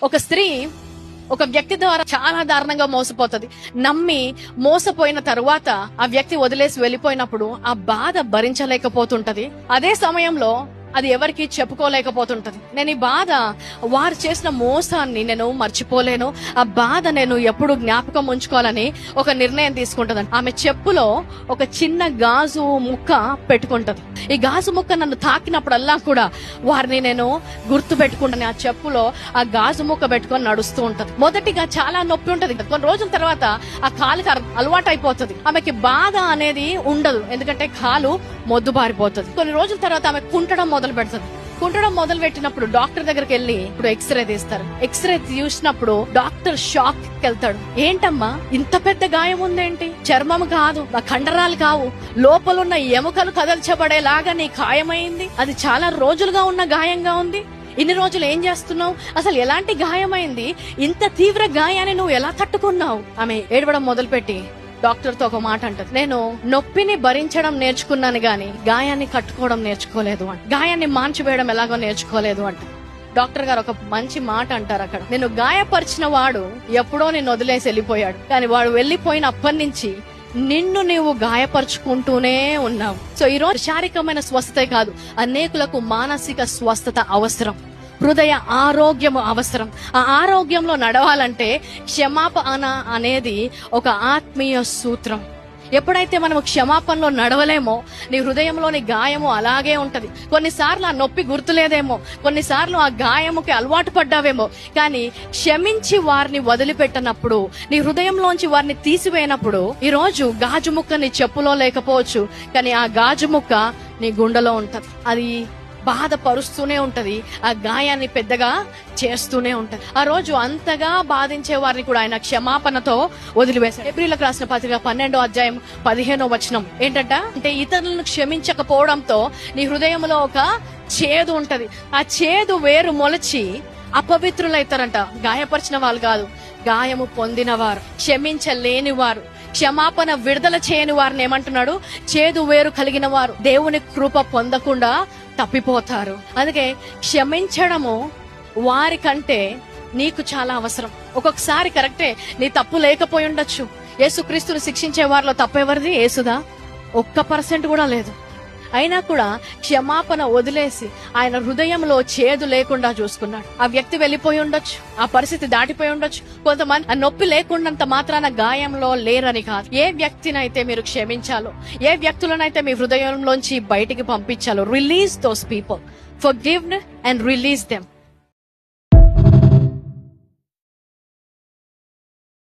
ఒక స్త్రీ ఒక వ్యక్తి ద్వారా చాలా దారుణంగా మోసపోతుంది. నమ్మి మోసపోయిన తరువాత ఆ వ్యక్తి వదిలేసి వెళ్ళిపోయినప్పుడు ఆ బాధ భరించలేకపోతుంటది. అదే సమయంలో అది ఎవరికి చెప్పుకోలేకపోతుంటది. నేను ఈ బాధ, వారు చేసిన మోసాన్ని నేను మర్చిపోలేను, ఆ బాధ నేను ఎప్పుడు జ్ఞాపకం ఉంచుకోవాలని ఒక నిర్ణయం తీసుకుంటది. ఆమె చెప్పులో ఒక చిన్న గాజు ముక్క పెట్టుకుంటది. ఈ గాజు ముక్క నన్ను తాకినప్పుడల్లా కూడా వారిని నేను గుర్తు పెట్టుకుంటాను. ఆ చెప్పులో ఆ గాజు ముక్క పెట్టుకొని నడుస్తూ ఉంటది. మొదటిగా చాలా నొప్పి ఉంటది. కొన్ని రోజుల తర్వాత ఆ కాలుకి అలవాటు అయిపోతుంది. ఆమెకి బాధ అనేది ఉండదు, ఎందుకంటే కాలు మొద్దుబారిపోతుంది. కొన్ని రోజుల తర్వాత ఆమె కుంటడం మొదలు పెడుతుంది. కుంటడం మొదలు పెట్టినప్పుడు డాక్టర్ దగ్గరికి వెళ్ళి ఇప్పుడు ఎక్స్రే తీస్తారు. ఎక్స్రే చూసినప్పుడు డాక్టర్ షాక్ వెళ్తాడు. ఏంటమ్మా ఇంత పెద్ద గాయం ఉందేంటి? చర్మం కాదు, ఆ కండరాలు కావు, లోపలున్న ఎముకలు కదల్చబడేలాగా నీ గాయమైంది. అది చాలా రోజులుగా ఉన్న గాయంగా ఉంది. ఇన్ని రోజులు ఏం చేస్తున్నావు? అసలు ఎలాంటి గాయమైంది? ఇంత తీవ్ర గాయాన్ని నువ్వు ఎలా తట్టుకున్నావు? ఆమె ఏడవడం మొదలుపెట్టి డాక్టర్ తో ఒక మాట అంటది, నేను నొప్పిని భరించడం నేర్చుకున్నాను గాని గాయాన్ని కట్టుకోవడం నేర్చుకోలేదు అంట. గాయాన్ని మాంచివేయడం ఎలాగో నేర్చుకోలేదు అంట. డాక్టర్ గారు ఒక మంచి మాట అంటారు అక్కడ, నేను గాయపరిచిన వాడు ఎప్పుడో నిన్ను వదిలేసి వెళ్ళిపోయాడు, కానీ వాడు వెళ్ళిపోయినప్పటి నుంచి నిన్ను నీవు గాయపరుచుకుంటూనే ఉన్నావు. సో ఈ రోజు శారీరకమైన స్వస్థతే కాదు, అనేకులకు మానసిక స్వస్థత అవసరం, హృదయ ఆరోగ్యము అవసరం. ఆ ఆరోగ్యంలో నడవాలంటే క్షమాపణ అనేది ఒక ఆత్మీయ సూత్రం. ఎప్పుడైతే మనం క్షమాపణలో నడవలేమో నీ హృదయంలోని గాయము అలాగే ఉంటది. కొన్నిసార్లు ఆ నొప్పి గుర్తులేదేమో, కొన్నిసార్లు ఆ గాయముకి అలవాటు పడ్డావేమో, కానీ క్షమించి వారిని వదిలిపెట్టినప్పుడు, నీ హృదయంలోంచి వారిని తీసివేయనప్పుడు, ఈ రోజు గాజు ముక్క నీ చెప్పులో లేకపోవచ్చు, కానీ ఆ గాజు ముక్క నీ గుండెలో ఉంటది. అది బాధపరుస్తూనే ఉంటది, ఆ గాయాన్ని పెద్దగా చేస్తూనే ఉంటది. ఆ రోజు అంతగా బాధించే వారిని కూడా ఆయన క్షమాపణతో వదిలివేశాడు. హెబ్రీయులకు రాసిన పత్రిక 12వ అధ్యాయం 15వ వచనం ఏంటంట అంటే, ఇతరులను క్షమించకపోవడంతో నీ హృదయంలో ఒక చేదు ఉంటది. ఆ చేదు వేరు మొలచి అపవిత్రులైతారంట. గాయపరిచిన వాళ్ళు కాదు, గాయము పొందినవారు, క్షమించలేని వారు, క్షమాపణ విడుదల చేయని వారిని ఏమంటున్నాడు? చేదు వేరు కలిగిన వారు దేవుని కృప పొందకుండా తప్పిపోతారు. అందుకే క్షమించడము వారికంటే నీకు చాలా అవసరం. ఒక్కొక్కసారి కరెక్టే, నీ తప్పు లేకపోయి ఉండొచ్చు. యేసుక్రీస్తును శిక్షించే వారిలో తప్పెవరిది? యేసుదా? 1% కూడా లేదు. అయినా కూడా క్షమాపణ వదిలేసి ఆయన హృదయంలో చేదు లేకుండా చూసుకున్నాడు. ఆ వ్యక్తి వెళ్ళిపోయి ఉండొచ్చు, ఆ పరిస్థితి దాటిపోయి ఉండొచ్చు. కొంతమంది ఆ నొప్పి లేకున్నంత మాత్రాన గాయంలో లేరని కాదు. ఏ వ్యక్తినైతే మీరు క్షమించాలో, ఏ వ్యక్తులనైతే మీ హృదయంలోంచి బయటికి పంపించాలో, release those people, forgive and release them.